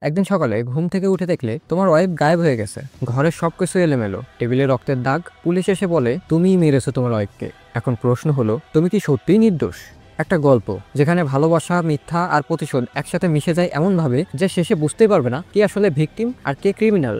একদিন সকালে ঘুম থেকে উঠে দেখলে তোমার ওয়াইফ গায়েব হয়ে গেছে। ঘরের সবকিছু এলোমেলো, টেবিলে রক্তের দাগ। পুলিশ এসে বলে তুমিই মেরেছো তোমার ওয়াইফকে। এখন প্রশ্ন হলো, তুমি কি সত্যিই নির্দোষ? একটা গল্প যেখানে ভালোবাসা, মিথ্যা আর প্রতিশোধ একসাথে মিশে যায় এমনভাবে যে শেষে বুঝতেই পারবে না কে আসলে ভিকটিম আর কে ক্রিমিনাল।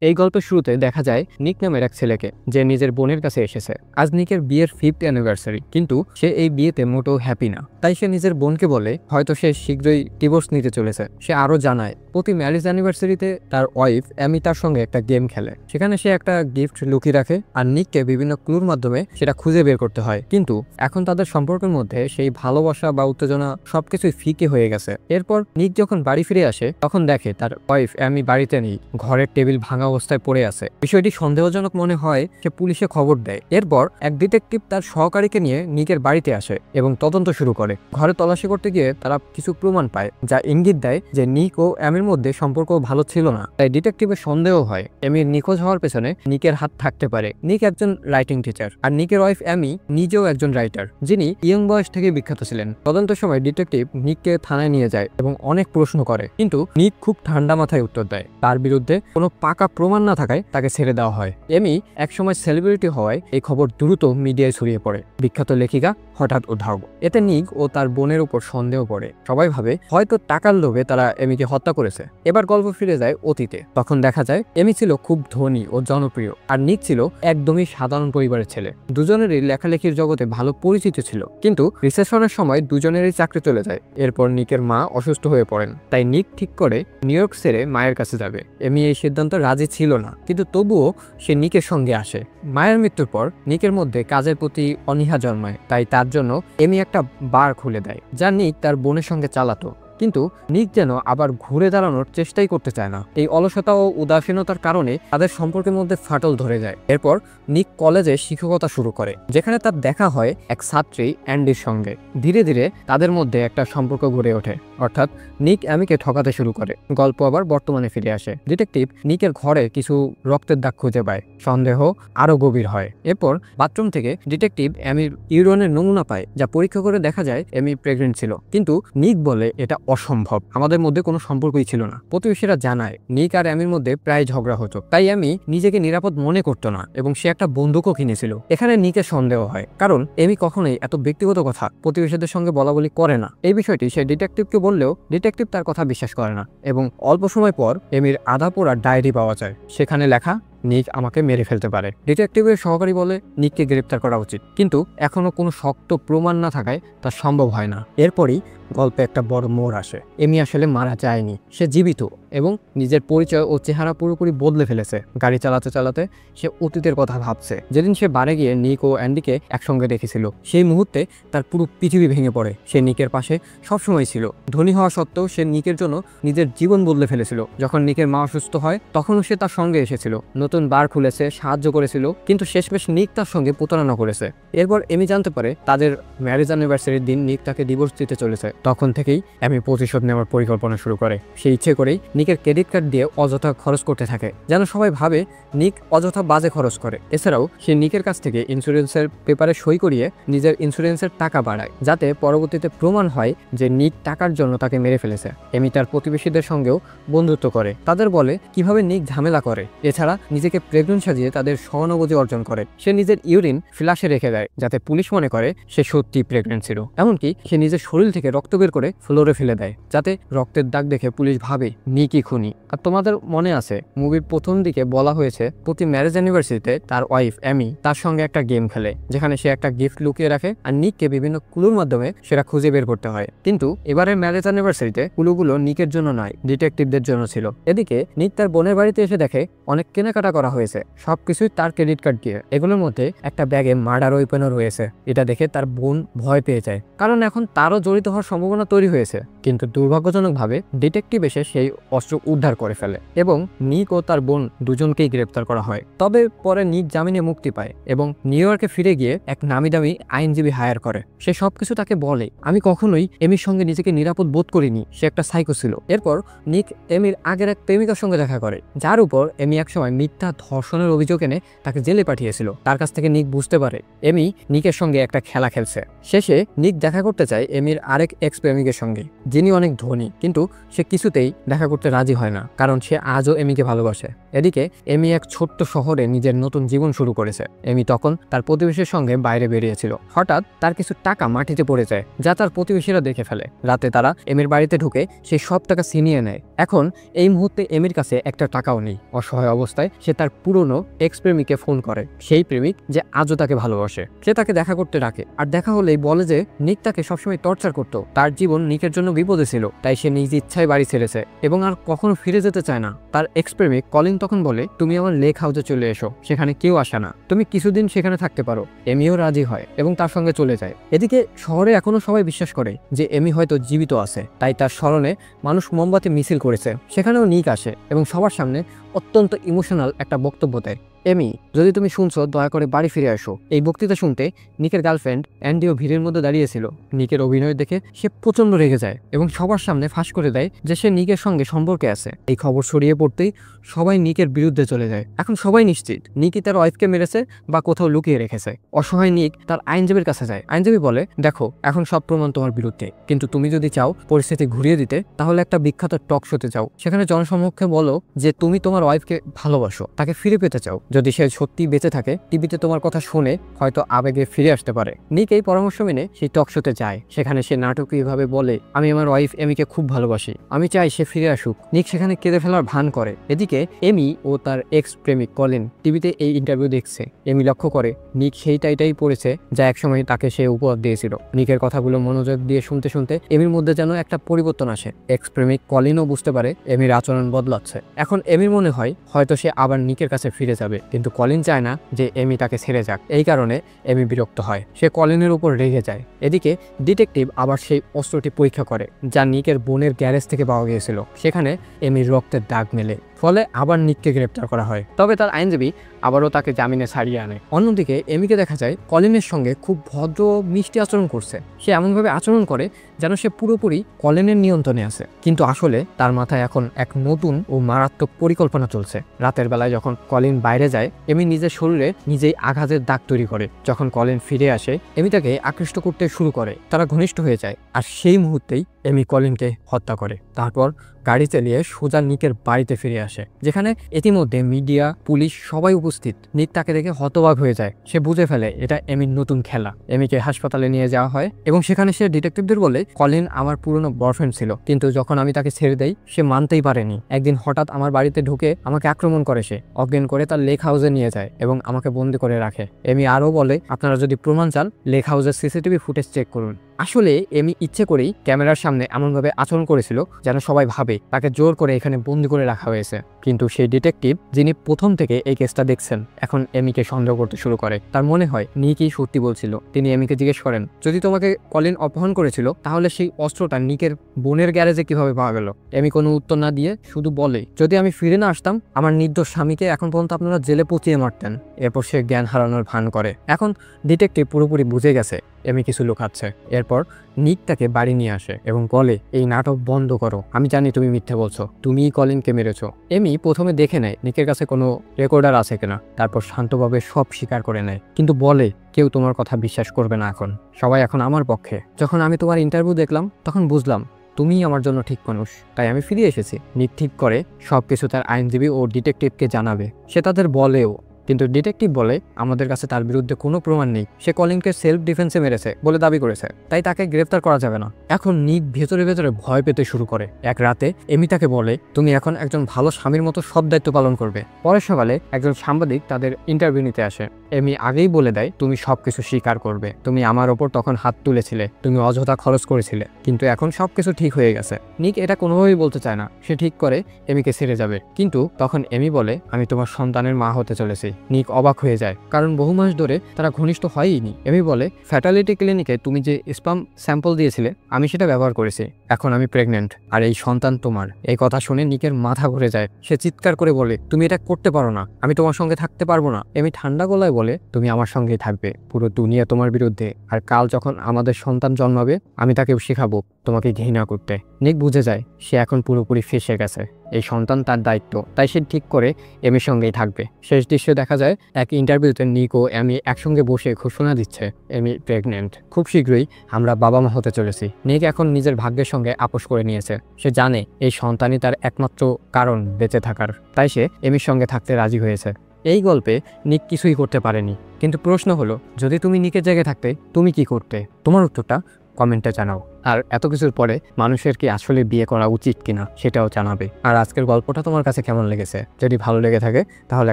এই গল্পের শুরুতে দেখা যায় নিক নামের এক ছেলেকে, যে নিজের বোনের কাছে এসেছে। আজ নিকের বিয়ের 5th অ্যানিভার্সারি, কিন্তু সে এই বিয়েতে মোটেও হ্যাপি না। তাই সে নিজের বোনকে বলে হয়তো সে শীঘ্রই ডিভোর্স নিতে চলেছে। সে আরও জানায় প্রতি ম্যারেজ অ্যানিভার্সারিতে তার ওয়াইফ অ্যামি তার সঙ্গে একটা গেম খেলে, সেখানে সে একটা গিফট লুকিয়ে রাখে আর নিককে বিভিন্ন ক্লুর মাধ্যমে সেটা খুঁজে বের করতে হয়। কিন্তু এখন তাদের সম্পর্কের মধ্যে সেই ভালোবাসা বা উত্তেজনা সবকিছুই ফিকে হয়ে গেছে। এরপর নিক যখন বাড়ি ফিরে আসে তখন দেখে তার ওয়াইফ অ্যামি বাড়িতে নেই, ঘরের টেবিল ভাঙা অবস্থায় পড়ে আছে। বিষয়টি সন্দেহজনক মনে হয়, সে পুলিশে খবর দেয়। এরপর এক ডিটেকটিভ তার সহকারীকে নিয়ে নিকের বাড়িতে আসে এবং তদন্ত শুরু করে। ঘরে তল্লাশি করতে গিয়ে তারা কিছু প্রমাণ পায় যা ইঙ্গিত দেয় যে নিক ও অ্যামির মধ্যে সম্পর্ক ভালো ছিল না। তাই ডিটেকটিভের সন্দেহ হয় অ্যামির নিখোঁজ হওয়ার পেছনে নিকের হাত থাকতে পারে। নিক একজন রাইটিং টিচার আর নিকের ওয়াইফ অ্যামি নিজেও একজন রাইটার, যিনি ইয়ং বয়স থেকে বিখ্যাত ছিলেন। তদন্তের সময় ডিটেকটিভ নিককে থানায় নিয়ে যায় এবং অনেক প্রশ্ন করে, কিন্তু নিক খুব ঠান্ডা মাথায় উত্তর দেয়। তার বিরুদ্ধে কোনো পাকা প্রমাণ না থাকায় তাকে ছেড়ে দেওয়া হয়। এমি একসময় সেলিব্রিটি হওয়ায় এই খবর দ্রুত মিডিয়ায় ছড়িয়ে পড়ে। বিখ্যাত লেখিকা হঠাৎ উদ্ধার। এতে নিক ও তার বোনের উপর সন্দেহ পড়ে। সবাই ভাবে হয়তো টাকার লোভে তারা এমিকে হত্যা করেছে। এবার গল্প ফিরে যায় অতীতে। তখন দেখা যায় এমি ছিল খুব ধনী ও জনপ্রিয়, আর নিক ছিল একদমই সাধারণ পরিবারের ছেলে। দুজনেরই লেখালেখির জগতে ভালো পরিচিত ছিল, কিন্তু রিসেপশনের সময় দুজনেরই চাকরি চলে যায়। এরপর নিকের মা অসুস্থ হয়ে পড়েন, তাই নিক ঠিক করে নিউ ইয়র্ক ছেড়ে মায়ের কাছে যাবে। এমি এই সিদ্ধান্ত রাজি ছিল না, কিন্তু তবুও সে নিকের সঙ্গে আসে। মায়ের মৃত্যুর পর নিকের মধ্যে কাজের প্রতি অনীহা জন্মায়, তাই তার জন্য এমি একটা বার খুলে দেয় যা নিক তার বোনের সঙ্গে চালাতো। কিন্তু নিক যেন আবার ঘুরে দাঁড়ানোর চেষ্টাই করতে চায় না। এই অলসতা ও উদাসীনতার কারণে তাদের সম্পর্কের মধ্যে ফাটল ধরে যায়। এরপর নিক কলেজে শিক্ষকতা শুরু করে, যেখানে তার দেখা হয় এক ছাত্রী অ্যান্ডির সঙ্গে। ধীরে ধীরে তাদের মধ্যে একটা সম্পর্ক গড়ে ওঠে, অর্থাৎ নিক অ্যামিকে ঠকাতে শুরু করে। গল্প আবার বর্তমানে ফিরে আসে। ডিটেকটিভ নিকের ঘরে কিছু রক্তের দাগ খুঁজে পায়, সন্দেহ আরো গভীর হয়। এরপর বাথরুম থেকে ডিটেকটিভ অ্যামির ইউরিনের নমুনা পায়, যা পরীক্ষা করে দেখা যায় এমি প্রেগনেন্ট ছিল। কিন্তু নিক বলে এটা অসম্ভব, আমাদের মধ্যে কোনো সম্পর্কই ছিল না। প্রতিবেশীরা জানায় নিক আর অ্যামির মধ্যে প্রায় ঝগড়া হতো, তাই অ্যামি নিজেকে নিরাপদ মনে করতো না এবং সে একটা বন্দুকও কিনেছিল। এখানে নিকের সন্দেহ হয়, কারণ এমি কখনোই এত ব্যক্তিগত কথা প্রতিবেশীদের সঙ্গে বলাবলি করে না। এই বিষয়টি সে ডিটেকটিভকে বললেও ডিটেকটিভ তার কথা বিশ্বাস করে না এবং অল্প সময় পর এমির আধা পোড়া ডায়েরি পাওয়া যায়। সেখানে লেখা, নিক আমাকে মেরে ফেলতে পারে। ডিটেকটিভের সহকারী বলে নিককে গ্রেপ্তার করা উচিত, কিন্তু এখনো কোনো শক্ত প্রমাণ না থাকায় তা সম্ভব হয় না। এরপরই গল্পে একটা বড় মোড় আসে। এমি আসলে মারা যায়নি, সে জীবিত এবং নিজের পরিচয় ও চেহারা পুরোপুরি বদলে ফেলেছে। গাড়ি চালাতে চালাতে সে অতীতের কথা ভাবছে, যেদিন সে বারে গিয়ে নিক ও অ্যান্ডিকে একসঙ্গে দেখেছিল। সেই মুহূর্তে তার পুরো পৃথিবী ভেঙে পড়ে। সে নিকের পাশে সবসময় ছিল, ধনী হওয়া সত্ত্বেও সে নিকের জন্য নিজের জীবন বদলে ফেলেছিল। যখন নিকের মা অসুস্থ হয় তখনও সে তার সঙ্গে এসেছিল, নতুন বার খুলেছে, সাহায্য করেছিল, কিন্তু শেষমেশ নিক তার সঙ্গে প্রতারণা করেছে। এরপর এমি জানতে পারে তাদের ম্যারেজ অ্যানিভার্সারির দিন নিক তাকে ডিভোর্স দিতে চলেছে। তখন থেকেই এমি প্রতিশোধ নেওয়ার পরিকল্পনা শুরু করে। সে ইচ্ছে করেই নিকের ক্রেডিট কার্ড দিয়ে অযথা খরচ করতে থাকে, যেন সবাই ভাবে নিক অযথা বাজে খরচ করে। এছাড়াও সে নিকের কাছ থেকে ইন্স্যুরেন্সের পেপারে সই করিয়ে নিজের ইন্স্যুরেন্সের টাকা বাড়ায়, যাতে পরবর্তীতে প্রমাণ হয় যে নিক টাকার জন্য তাকে মেরে ফেলেছে। এমি তার প্রতিবেশীদের সঙ্গেও বন্ধুত্ব করে, তাদের বলে কিভাবে নিক ঝামেলা করে। এছাড়া নিজেকে প্রেগনেন্ট সাজিয়ে তাদের সহানুভূতি অর্জন করে। সে নিজের ইউরিন ফ্লাশে রেখে দেয়, যাতে পুলিশ মনে করে সে সত্যি প্রেগনেন্ট ছিল। এমনকি সে নিজের শরীর থেকে রক্ত বের করে ফ্লোরে ফেলে দেয়, যাতে রক্তের দাগ দেখে পুলিশ ভাবে নিকই খুনি। আর তোমাদের মনে আছে মুভির প্রথম দিকে বলা হয়েছে প্রতি ম্যারেজ অ্যানিভার্সারিতে তার ওয়াইফ অ্যামি তার সঙ্গে একটা গেম খেলে, যেখানে সে একটা গিফট লুকিয়ে রাখে আর নিককে বিভিন্ন ক্লুর মাধ্যমে সেটা খুঁজে বের করতে হয়। কিন্তু এবারের ম্যারেজ অ্যানিভার্সারিতে ক্লুগুলো নিকের জন্য নয়, ডিটেকটিভদের জন্য ছিল। এদিকে নিক তার বোনের বাড়িতে এসে দেখে অনেক কেনাকাটা করা হয়েছে, সবকিছুই তার ক্রেডিট কার্ড দিয়ে। এগুলোর মধ্যে একটা ব্যাগে মার্ডার ওয়েপনও রয়েছে। এটা দেখে তার বোন ভয় পেয়ে যায়, কারণ এখন তারও জড়িত হওয়ার সম্ভাবনা তৈরি হয়েছে। কিন্তু দুর্ভাগ্যজনকভাবে ডিটেকটিভ এসে সেই অস্ত্র উদ্ধার করে ফেলে এবং নিক ও তার বোন দুজনকেই গ্রেপ্তার করা হয়। তবে পরে নিক জামিনে মুক্তি পায় এবং নিউ ইয়র্কে ফিরে গিয়ে এক নামি দামি আইনজীবী হায়ার করে। সে সবকিছু তাকে বলে, আমি কখনোই এমির সঙ্গে নিজেকে নিরাপদ বোধ করিনি, সে একটা সাইকো ছিল। এরপর নিক এমির আগের এক প্রেমিকার সঙ্গে দেখা করে, যার উপর এমি একসময় মিথ্যা ধর্ষণের অভিযোগ এনে তাকে জেলে পাঠিয়েছিল। তার কাছ থেকে নিক বুঝতে পারে এমি নিকের সঙ্গে একটা খেলা খেলছে। শেষে নিক দেখা করতে চায় এমির আরেক এক্স প্রেমিকের সঙ্গে, যিনি অনেক ধনী, কিন্তু সে কিছুতেই দেখা করতে রাজি হয় না, কারণ সে আজও এমিকে ভালোবাসে। এদিকে এমি এক ছোট্ট শহরে নিজের নতুন জীবন শুরু করেছে। এমি তখন তার প্রতিবেশীর সঙ্গে বাইরে বেরিয়েছিল। হঠাৎ তার কিছু টাকা মাটিতে পড়ে যায়, যা তার প্রতিবেশীরা দেখে ফেলে। রাতে তারা এমির বাড়িতে ঢুকে সেই সব টাকা ছিনিয়ে নেয়। এখন এই মুহূর্তে এমির কাছে একটা টাকাও নেই। অসহায় অবস্থায় সে তার পুরনো এক্স প্রেমিককে ফোন করে, সেই প্রেমিক যে আজও তাকে ভালোবাসে। সে তাকে দেখা করতে ডাকে, আর দেখা হলেই বলে যে নিক তাকে সবসময় টর্চার করতো, তার জীবন নিকের জন্য বিপদে ছিল, তাই সে নিজ ইচ্ছায় বাড়ি ছেড়েছে এবং আর কখনো ফিরে যেতে চায় না। তার এক্স প্রেমিক কলিন তখন বলে, তুমি আমার লেক হাউসে চলে এসো, সেখানে কেউ আসে না, তুমি কিছুদিন সেখানে থাকতে পারো। এমিও রাজি হয় এবং তার সঙ্গে চলে যায়। এদিকে শহরে এখনো সবাই বিশ্বাস করে যে এমি হয়তো জীবিত আছে, তাই তার স্মরণে মানুষ মোমবাতি মিছিল করেছে। সেখানেও নিক আসে এবং সবার সামনে অত্যন্ত ইমোশনাল একটা বক্তব্য দেয়। এমি, যদি তুমি শুনছো, দয়া করে বাড়ি ফিরে আসো। এই বক্তৃতা শুনতে নিকের গার্লফ্রেন্ড অ্যান্ডিও ভিড়ের মধ্যে দাঁড়িয়েছিল। নিকের অভিনয় দেখে সে প্রচন্ড রেগে যায় এবং সবার সামনে ফাঁস করে দেয় যে সে নিকের সঙ্গে সম্পর্কে আছে। এই খবর ছড়িয়ে পড়তেই সবাই নিকের বিরুদ্ধে চলে যায়। এখন সবাই নিশ্চিত নিকই তার ওয়াইফকে মেরেছে বা কোথাও লুকিয়ে রেখেছে। অসহায় নিক তার আইনজীবীর কাছে যায়। আইনজীবী বলে, দেখো, এখন সব প্রমাণ তোমার বিরুদ্ধে, কিন্তু তুমি যদি চাও পরিস্থিতি ঘুরিয়ে দিতে, তাহলে একটা বিখ্যাত টক শোতে যাও। সেখানে জনসমক্ষে বলো যে তুমি তোমার ওয়াইফকে ভালোবাসো, তাকে ফিরে পেতে চাও। যদি সে সত্যি বেঁচে থাকে, টিভিতে তোমার কথা শুনে হয়তো আবেগে ফিরে আসতে পারে। নিক এই পরামর্শ মেনে সেই টক শোতে যায়। সেখানে সে নাটকীয়ভাবে বলে, আমি আমার ওয়াইফ এমিকে খুব ভালোবাসি, আমি চাই সে ফিরে আসুক। নিক সেখানে কেঁদে ফেলার ভান করে। এদিকে এমি ও তার এক্স প্রেমিক কলিন টিভিতে এই ইন্টারভিউ দেখছে। এমি লক্ষ্য করে নিক সেই টাইটাই পড়েছে যা একসময় তাকে সে উপহার দিয়েছিল। নিকের কথাগুলো মনোযোগ দিয়ে শুনতে শুনতে এমির মধ্যে যেন একটা পরিবর্তন আসে। এক্স প্রেমিক কলিনও বুঝতে পারে এমির আচরণ বদলাচ্ছে। এখন এমির মনে হয় হয়তো সে আবার নিকের কাছে ফিরে যাবে, কিন্তু কলিন চায় না যে এমি তাকে ছেড়ে যাক। এই কারণে এমি বিরক্ত হয়, সে কলিনের উপর রেগে যায়। এদিকে ডিটেকটিভ আবার সেই অস্ত্রটি পরীক্ষা করে যা নিকের বোনের গ্যারেজ থেকে পাওয়া গিয়েছিল। সেখানে এমির রক্তের দাগ মেলে, ফলে আবার নিককে গ্রেপ্তার করা হয়। তবে তার আইনজীবী আবারও তাকে জামিনে ছাড়িয়ে আনে। অন্যদিকে এমিকে দেখা যায় কলিনের সঙ্গে খুব ভদ্র মিষ্টি আচরণ করছে। সে এমনভাবে আচরণ করে যেন সে পুরোপুরি কলিনের নিয়ন্ত্রণে আছে, কিন্তু আসলে তার মাথায় এখন এক নতুন ও মারাত্মক পরিকল্পনা চলছে। রাতের বেলায় যখন কলিন বাইরে যায়, এমি নিজের শরীরে নিজেই আঘাতের দাগ তৈরি করে। যখন কলিন ফিরে আসে, এমি তাকে আকৃষ্ট করতে শুরু করে। তারা ঘনিষ্ঠ হয়ে যায়, আর সেই মুহূর্তেই এমি কলিনকে হত্যা করে। তারপর গাড়ি চালিয়ে সোজা নিকের বাড়িতে ফিরে আসে, যেখানে ইতিমধ্যে মিডিয়া, পুলিশ সবাই উপস্থিত। নিক তাকে দেখে হতবাক হয়ে যায়। সে বুঝে ফেলে এটা এমির নতুন খেলা। এমিকে হাসপাতালে নিয়ে যাওয়া হয় এবং সেখানে সে ডিটেকটিভদের বলে, কলিন আমার পুরনো বয়ফ্রেন্ড ছিল, কিন্তু যখন আমি তাকে ছেড়ে দেই সে মানতেই পারেনি। একদিন হঠাৎ আমার বাড়িতে ঢুকে আমাকে আক্রমণ করে। সে অজ্ঞান করে তার লেক হাউসে নিয়ে যায় এবং আমাকে বন্দি করে রাখে। এমি আরও বলে, আপনারা যদি প্রমাণ চান, লেক হাউসের সিসিটিভি ফুটেজ চেক করুন। আসলে এমি ইচ্ছে করেই ক্যামেরার সামনে এমনভাবে আচরণ করেছিল যেন সবাই ভাবে তাকে জোর করে এখানে বন্দি করে রাখা হয়েছে। কিন্তু সেই ডিটেকটিভ, যিনি প্রথম থেকে এই কেসটা দেখছেন, এখন এমিকে সন্দেহ করতে শুরু করে। তার মনে হয় নিকই সত্যি বলছিল। তিনি এমিকে জিজ্ঞেস করেন, যদি তোমাকে কলিন অপহরণ করেছিল, তাহলে সেই অস্ত্রটা নিকের বোনের গ্যারেজে কিভাবে পাওয়া গেল? এমি কোনো উত্তর না দিয়ে শুধু বলে, যদি আমি ফিরে না আসতাম, আমার নির্দোষ স্বামীকে এখন পর্যন্ত আপনারা জেলে পচিয়ে মারতেন। এরপর সে জ্ঞান হারানোর ভান করে। এখন ডিটেকটিভ পুরোপুরি বুঝে গেছে এমি কিছু লুকাচ্ছে। এরপর নিক তাকে বাড়ি নিয়ে আসে এবং বলে, এই নাটক বন্ধ করো, আমি জানি তুমি মিথ্যে বলছো, তুমিই কলিনকে মেরেছো। এমি প্রথমে দেখে নেয় নিকের কাছে কোনো রেকর্ডার আছে কিনা, তারপর শান্তভাবে সব স্বীকার করে নেয়, কিন্তু বলে, কেউ তোমার কথা বিশ্বাস করবে না, এখন সবাই এখন আমার পক্ষে। যখন আমি তোমার ইন্টারভিউ দেখলাম, তখন বুঝলাম তুমিই আমার জন্য ঠিক মানুষ, তাই আমি ফিরে এসেছি। নিক ঠিক করে সবকিছু তার আইনজীবী ও ডিটেকটিভকে জানাবে। সে তাদের বলেও, কিন্তু ডিটেকটিভ বলে, আমাদের কাছে তার বিরুদ্ধে কোনো প্রমাণ নেই, সে কলিনকে সেলফ ডিফেন্সে মেরেছে বলে দাবি করেছে, তাই তাকে গ্রেফতার করা যাবে না। এখন নিক ভেতরে ভেতরে ভয় পেতে শুরু করে। এক রাতে এমি তাকে বলে, তুমি এখন একজন ভালো স্বামীর মতো সব দায়িত্ব পালন করবে। পরের সকালে একজন সাংবাদিক তাদের ইন্টারভিউ নিতে আসে। এমি আগেই বলে দেয়, তুমি সবকিছু স্বীকার করবে, তুমি আমার ওপর তখন হাত তুলেছিলে, তুমি অযথা খরচ করেছিলে, কিন্তু এখন সবকিছু ঠিক হয়ে গেছে। নিক এটা কোনোভাবেই বলতে চায় না। সে ঠিক করে এমিকে ছেড়ে যাবে, কিন্তু তখন এমি বলে, আমি তোমার সন্তানের মা হতে চলেছি। নিক অবাক হয়ে যায়, কারণ বহু মাস ধরে তারা ঘনিষ্ঠ হয়ইনি। এমি বলে, ফ্যাটালিটি ক্লিনিকে তুমি যে স্পাম স্যাম্পল দিয়েছিলে, আমি সেটা ব্যবহার করেছি, এখন আমি প্রেগনেন্ট, আর এই সন্তান তোমার। এই কথা শুনে নিকের মাথা ঘুরে যায়। সে চিৎকার করে বলে, তুমি এটা করতে পারো না, আমি তোমার সঙ্গে থাকতে পারবো না। এমি ঠান্ডা গলায় বলে, তুমি আমার সঙ্গেই থাকবে, পুরো দুনিয়া তোমার বিরুদ্ধে, আর কাল যখন আমাদের সন্তান জন্মাবে, আমি তাকে শেখাবো তোমাকে ঘৃণা করতে। নিক বুঝে যায় সে এখন পুরোপুরি ফেঁসে গেছে। এই সন্তান তার দায়িত্ব, তাই সে ঠিক করে এমির সঙ্গেই থাকবে। শেষ দৃশ্যে দেখা যায় এক ইন্টারভিউতে নিক ও এমি একসঙ্গে বসে ঘোষণা দিচ্ছে এমি প্রেগনেন্ট। খুব শীঘ্রই আমরা বাবা মা হতে চলেছি। নিক এখন নিজের ভাগ্যের সঙ্গে আপোষ করে নিয়েছে। সে জানে এই সন্তানই তার একমাত্র কারণ বেঁচে থাকার, তাই সে এমির সঙ্গে থাকতে রাজি হয়েছে। এই গল্পে নিক কিছুই করতে পারেনি, কিন্তু প্রশ্ন হলো যদি তুমি নিকের জায়গায় থাকতে তুমি কি করতে? তোমার উত্তরটা কমেন্টে জানাও। আর এত কিছুর পরে মানুষের কি আসলে বিয়ে করা উচিত কিনা সেটাও জানাবে। আর আজকের গল্পটা তোমার কাছে কেমন লেগেছে? যদি ভালো লেগে থাকে তাহলে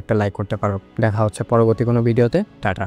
একটা লাইক করতে পারো। দেখা হচ্ছে পরবর্তী কোনো ভিডিওতে। টাটা।